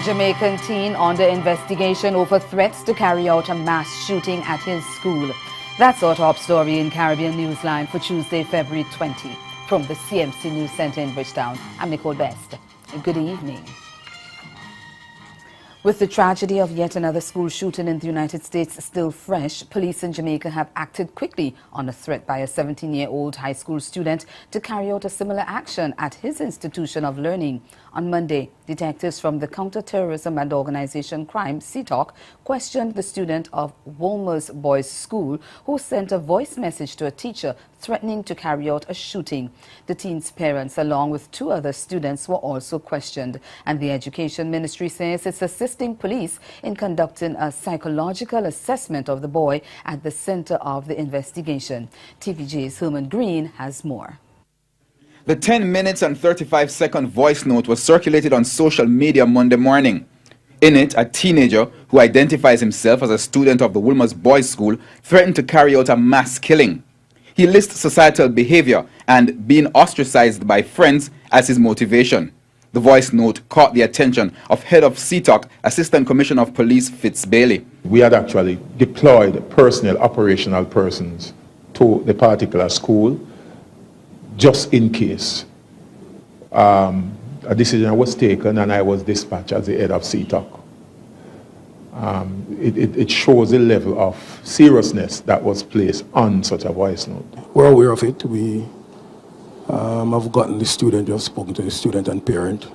Jamaican teen under investigation over threats to carry out a mass shooting at his school. That's our top story in Caribbean Newsline for Tuesday, February 20. From the CMC News Center in Bridgetown, I'm Nicole Best. Good evening. With the tragedy of yet another school shooting in the United States still fresh, police in Jamaica have acted quickly on a threat by a 17-year-old high school student to carry out a similar action at his institution of learning. On Monday, detectives from the Counterterrorism and Organization Crime (CTOC) questioned the student of Wolmer's Boys School who sent a voice message to a teacher threatening to carry out a shooting. The teen's parents, along with 2 other students, were also questioned, and the Education Ministry says it's assisting police in conducting a psychological assessment of the boy at the center of the investigation. TVJ's Herman Green has more. The 10 minutes and 35-second voice note was circulated on social media Monday morning. In it, a teenager who identifies himself as a student of the Wolmer's Boys School threatened to carry out a mass killing. He lists societal behavior and being ostracized by friends as his motivation. The voice note caught the attention of head of CTOC, Assistant Commissioner of Police Fitz Bailey. We had actually deployed personnel, operational persons to the particular school just in case a decision was taken and I was dispatched as the head of CTOC. It shows the level of seriousness that was placed on such a voice note. We're aware of it. We have gotten the student, we have spoken to the student and parent,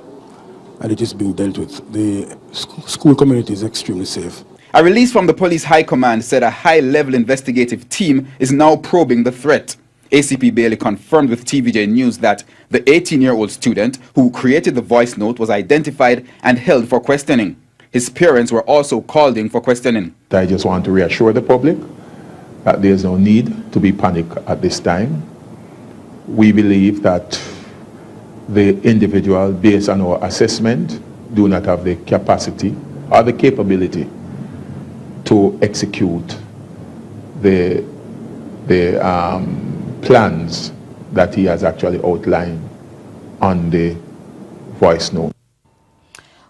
and it is being dealt with. The school community is extremely safe. A release from the police high command said a high-level investigative team is now probing the threat. ACP Bailey confirmed with TVJ News that the 18-year-old student who created the voice note was identified and held for questioning. His parents were also called in for questioning. I just want to reassure the public that there is no need to be panicked at this time. We believe that the individual, based on our assessment, do not have the capacity or the capability to execute the plans that he has actually outlined on the voice note.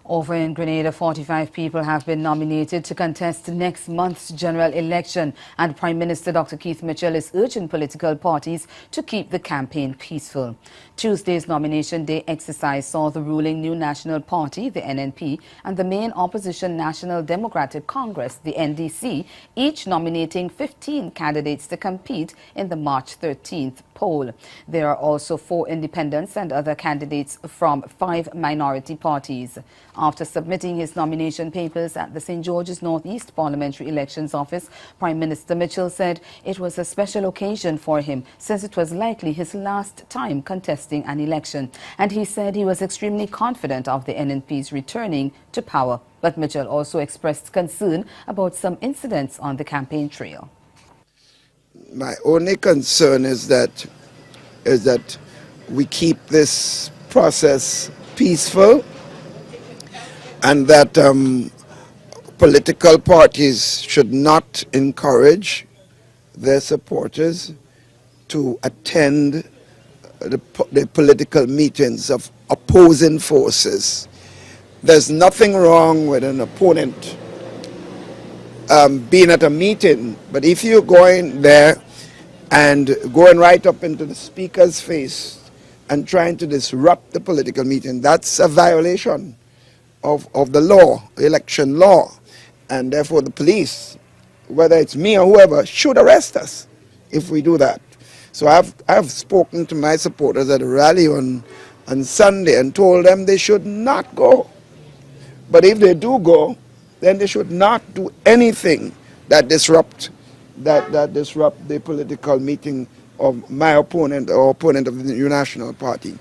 Over in Grenada, 45 people have been nominated to contest next month's general election, and Prime Minister Dr. Keith Mitchell is urging political parties to keep the campaign peaceful. Tuesday's nomination day exercise saw the ruling New National Party, the NNP, and the main opposition National Democratic Congress, the NDC, each nominating 15 candidates to compete in the March 13th poll. There are also 4 independents and other candidates from 5 minority parties. After submitting his nomination papers at the St. George's Northeast Parliamentary Elections Office, Prime Minister Mitchell said it was a special occasion for him since it was likely his last time contesting an election. And he said he was extremely confident of the NNP's returning to power. But Mitchell also expressed concern about some incidents on the campaign trail. My only concern is that we keep this process peaceful, and that political parties should not encourage their supporters to attend the political meetings of opposing forces. There's nothing wrong with an opponent being at a meeting, but if you're going there and going right up into the speaker's face and trying to disrupt the political meeting, that's a violation of the law, election law, and therefore the police, whether it's me or whoever, should arrest us if we do that. So I've spoken to my supporters at a rally on Sunday and told them they should not go. But if they do go, then they should not do anything that disrupt the political meeting of my opponent or opponent of the New National Party.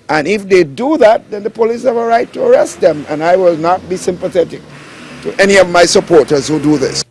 And if they do that, then the police have a right to arrest them, and I will not be sympathetic to any of my supporters who do this.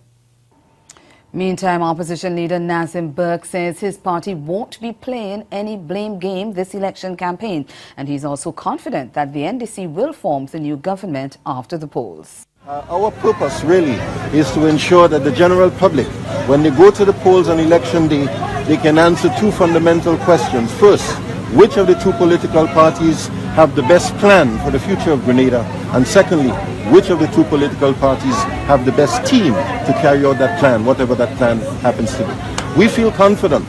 Meantime, opposition leader Nazim Burke says his party won't be playing any blame game this election campaign, and he's also confident that the NDC will form the new government after the polls. Our purpose really is to ensure that the general public, when they go to the polls on election day, they can answer 2 fundamental questions. First, which of the 2 political parties have the best plan for the future of Grenada? And secondly, which of the two political parties have the best team to carry out that plan, whatever that plan happens to be. We feel confident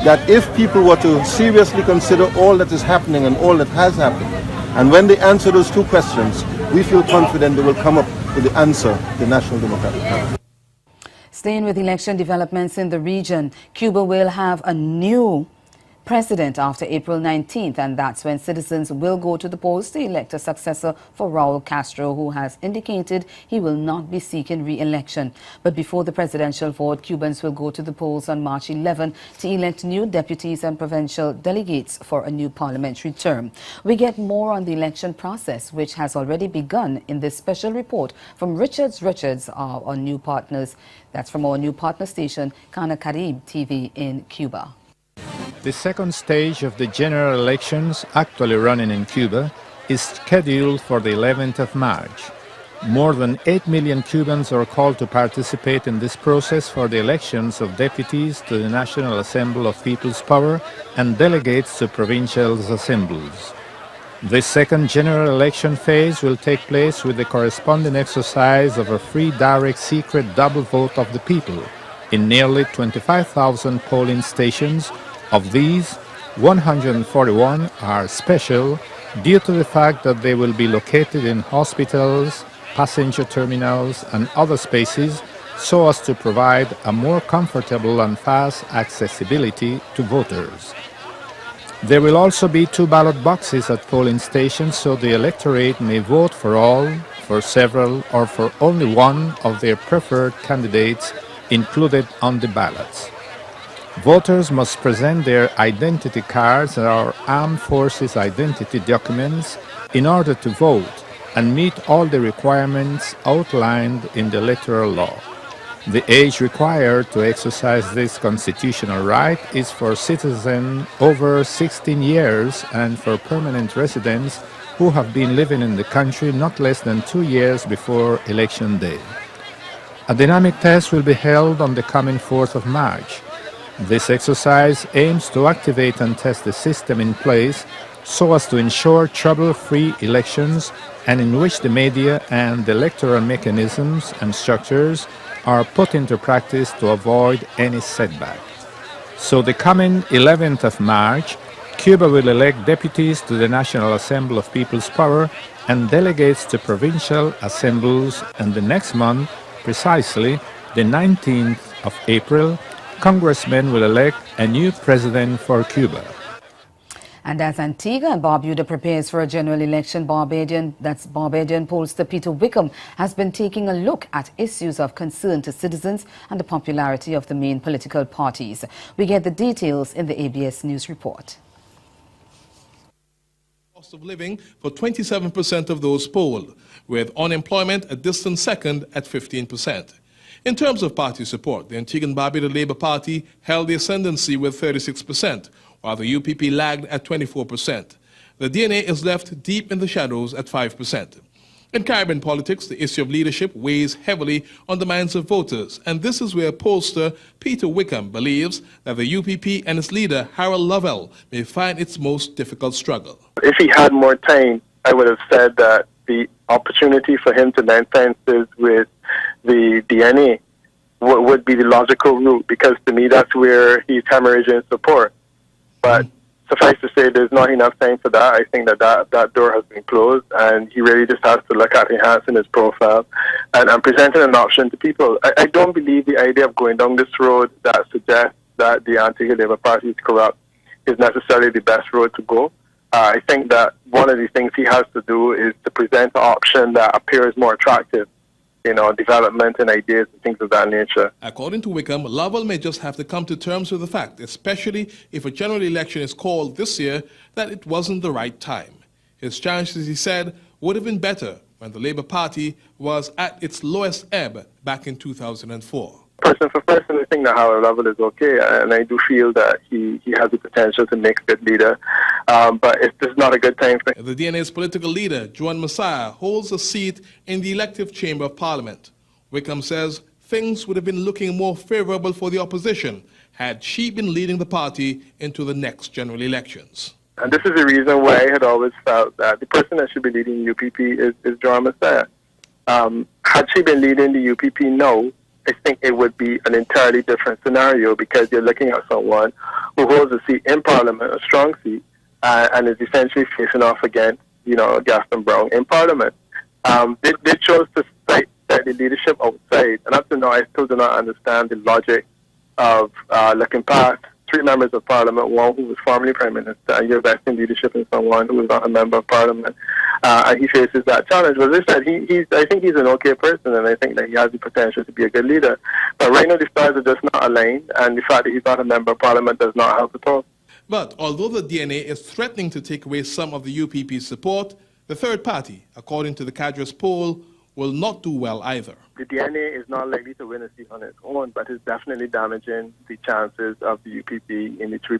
that if people were to seriously consider all that is happening and all that has happened, and when they answer those two questions, we feel confident they will come up with the answer the National Democratic Party. Staying with election developments in the region, Cuba will have a new president after April 19th, and that's when citizens will go to the polls to elect a successor for Raul Castro, who has indicated he will not be seeking re-election. But before the presidential vote, Cubans will go to the polls on March 11 to elect new deputies and provincial delegates for a new parliamentary term. We get more on the election process, which has already begun, in this special report from Richards, our new partners. That's from our new partner station, Kana Carib TV in Cuba. The second stage of the general elections actually running in Cuba is scheduled for the 11th of March. More than 8 million Cubans are called to participate in this process for the elections of deputies to the National Assembly of People's Power and delegates to provincial assemblies. The second general election phase will take place with the corresponding exercise of a free, direct, secret double vote of the people in nearly 25,000 polling stations. Of these, 141 are special due to the fact that they will be located in hospitals, passenger terminals and other spaces so as to provide a more comfortable and fast accessibility to voters. There will also be 2 ballot boxes at polling stations so the electorate may vote for all, for several or for only one of their preferred candidates included on the ballots. Voters must present their identity cards or armed forces identity documents in order to vote and meet all the requirements outlined in the electoral law. The age required to exercise this constitutional right is for citizens over 16 years and for permanent residents who have been living in the country not less than 2 years before election day. A dynamic test will be held on the coming 4th of March. This exercise aims to activate and test the system in place so as to ensure trouble-free elections and in which the media and the electoral mechanisms and structures are put into practice to avoid any setback. So the coming 11th of March, Cuba will elect deputies to the National Assembly of People's Power and delegates to provincial assemblies, and the next month, precisely the 19th of April, Congressmen will elect a new president for Cuba. And as Antigua and Barbuda prepares for a general election, Barbadian pollster Peter Wickham has been taking a look at issues of concern to citizens and the popularity of the main political parties. We get the details in the ABS News report. Cost of living for 27% of those polled, with unemployment a distant second at 15%. In terms of party support, the Antiguan Barbuda Labour Party held the ascendancy with 36%, while the UPP lagged at 24%. The DNA is left deep in the shadows at 5%. In Caribbean politics, the issue of leadership weighs heavily on the minds of voters, and this is where pollster Peter Wickham believes that the UPP and its leader, Harold Lovell, may find its most difficult struggle. If he had more time, I would have said that the opportunity for him to lend fences with the DNA would be the logical route, because to me that's where he's hemorrhaging support. But suffice to say, there's not enough time for that. I think that door has been closed, and he really just has to look at enhancing his profile and presenting an option to people. I don't believe the idea of going down this road that suggests that the Antigua Labour Party is corrupt is necessarily the best road to go. I think that one of the things he has to do is to present an option that appears more attractive, development and ideas and things of that nature. According to Wickham, Lovell may just have to come to terms with the fact, especially if a general election is called this year, that it wasn't the right time. His chances, he said, would have been better when the Labour Party was at its lowest ebb back in 2004. Person for person, I think that Harold Lovell is okay, and I do feel that he has the potential to make a good leader, but it's not a good time for him. The DNA's political leader, Joan Messiah, holds a seat in the elective chamber of parliament. Wickham says things would have been looking more favorable for the opposition had she been leading the party into the next general elections. And this is the reason why I had always felt that the person that should be leading UPP is Joan Messiah. Had she been leading the UPP now, I think it would be an entirely different scenario, because you're looking at someone who holds a seat in Parliament, a strong seat, and is essentially facing off against, Gaston Brown in Parliament. They chose to cite the leadership outside, and up to now, I still do not understand the logic of looking past 3 members of Parliament, one who was formerly Prime Minister, and you're vesting leadership in someone who is not a member of Parliament, and he faces that challenge. But as I said, I think he's an okay person, and I think that he has the potential to be a good leader. But right now, the stars are just not aligned, and the fact that he's not a member of Parliament does not help at all. But although the DNA is threatening to take away some of the UPP's support, the third party, according to the Cadres poll, will not do well either. The DNA is not likely to win a seat on its own, but it's definitely damaging the chances of the UPP in the 3.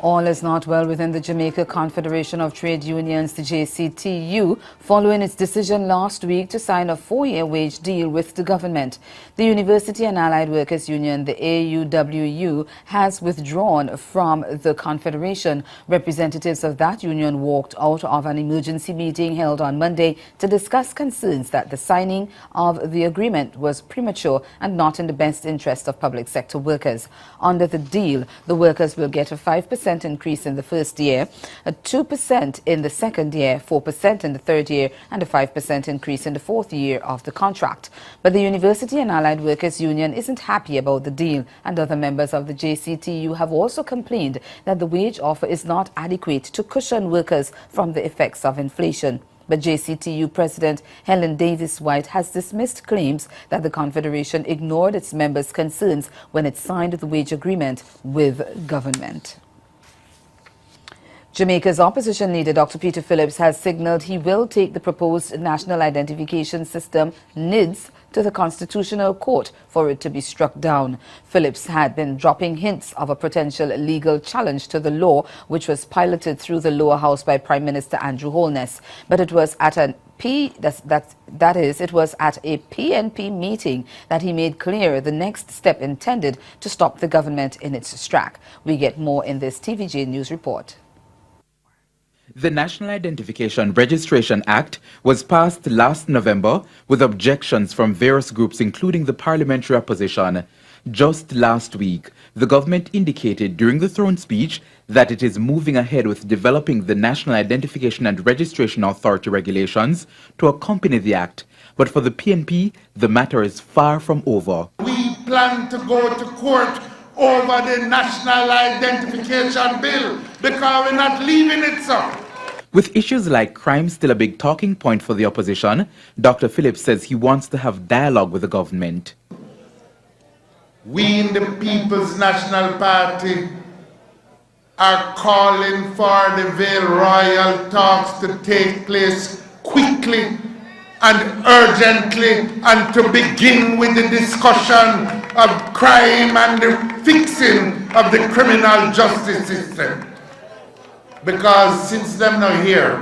All is not well within the Jamaica Confederation of Trade Unions, the JCTU, following its decision last week to sign a 4-year wage deal with the government. The University and Allied Workers Union, the AUWU, has withdrawn from the Confederation. Representatives of that union walked out of an emergency meeting held on Monday to discuss concerns that the signing of the agreement was premature and not in the best interest of public sector workers. Under the deal, the workers will get a 5% increase in the first year, a 2% in the second year, 4% in the third year, and a 5% increase in the fourth year of the contract. But the University and Allied Workers Union isn't happy about the deal, and other members of the JCTU have also complained that the wage offer is not adequate to cushion workers from the effects of inflation. But JCTU President Helen Davis White has dismissed claims that the Confederation ignored its members' concerns when it signed the wage agreement with government. Jamaica's opposition leader, Dr. Peter Phillips, has signaled he will take the proposed National Identification System, NIDS, to the Constitutional Court for it to be struck down. Phillips had been dropping hints of a potential legal challenge to the law, which was piloted through the lower house by Prime Minister Andrew Holness. But it was at a PNP meeting that he made clear the next step intended to stop the government in its track. We get more in this TVJ News report. The National Identification Registration Act was passed last November with objections from various groups, including the parliamentary opposition. Just last week, the government indicated during the throne speech that it is moving ahead with developing the National Identification and Registration Authority regulations to accompany the act. But for the PNP, the matter is far from over. We plan to go to court over the National Identification Bill because we're not leaving it so. With issues like crime still a big talking point for the opposition, Dr. Phillips says he wants to have dialogue with the government. We in the People's National Party are calling for the Vale Royal talks to take place quickly and urgently, and to begin with the discussion of crime and the fixing of the criminal justice system. Because since them not here,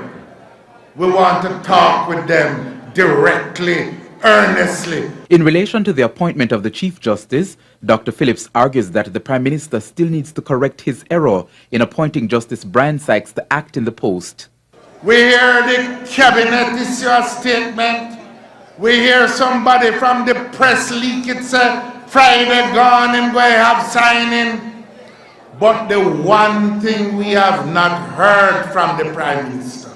we want to talk with them directly, earnestly. In relation to the appointment of the Chief Justice, Dr. Phillips argues that the Prime Minister still needs to correct his error in appointing Justice Brian Sykes to act in the post. We hear the cabinet issue a statement. We hear somebody from the press leak it said Friday gone and we have signing. But the one thing we have not heard from the Prime Minister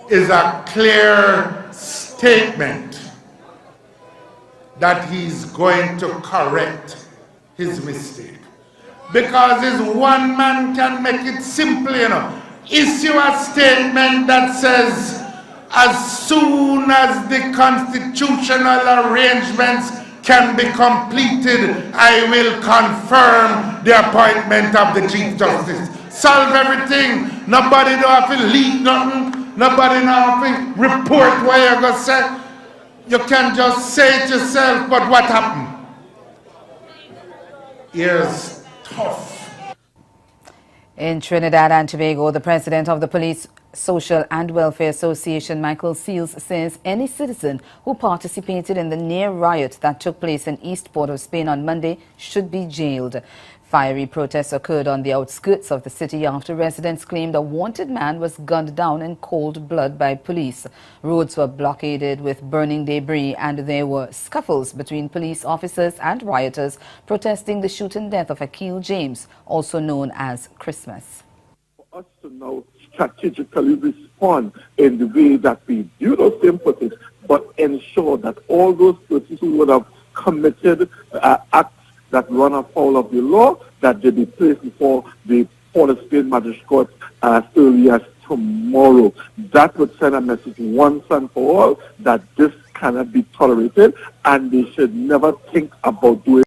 is a clear statement that he's going to correct his mistake. Because his one man can make it simple, you know. Issue a statement that says, as soon as the constitutional arrangements can be completed, I will confirm the appointment of the Chief Justice. Solve everything. Nobody don't have to leak nothing. Nobody don't have to report what you're going to say. You can just say it yourself, but what happened? Here's tough. In Trinidad and Tobago, the president of the police Social and Welfare Association Michael Seals says any citizen who participated in the near riot that took place in East Port of Spain on Monday should be jailed. Fiery protests occurred on the outskirts of the city after residents claimed a wanted man was gunned down in cold blood by police. Roads were blockaded with burning debris and there were scuffles between police officers and rioters protesting the shooting death of Akil James, also known as Christmas. For us to now strategically respond in the way that we do those same footage, but ensure that all those persons who would have committed acts that run afoul of the law, that they be placed before the Port of Spain magistrates as early as tomorrow. That would send a message once and for all that this cannot be tolerated and they should never think about doing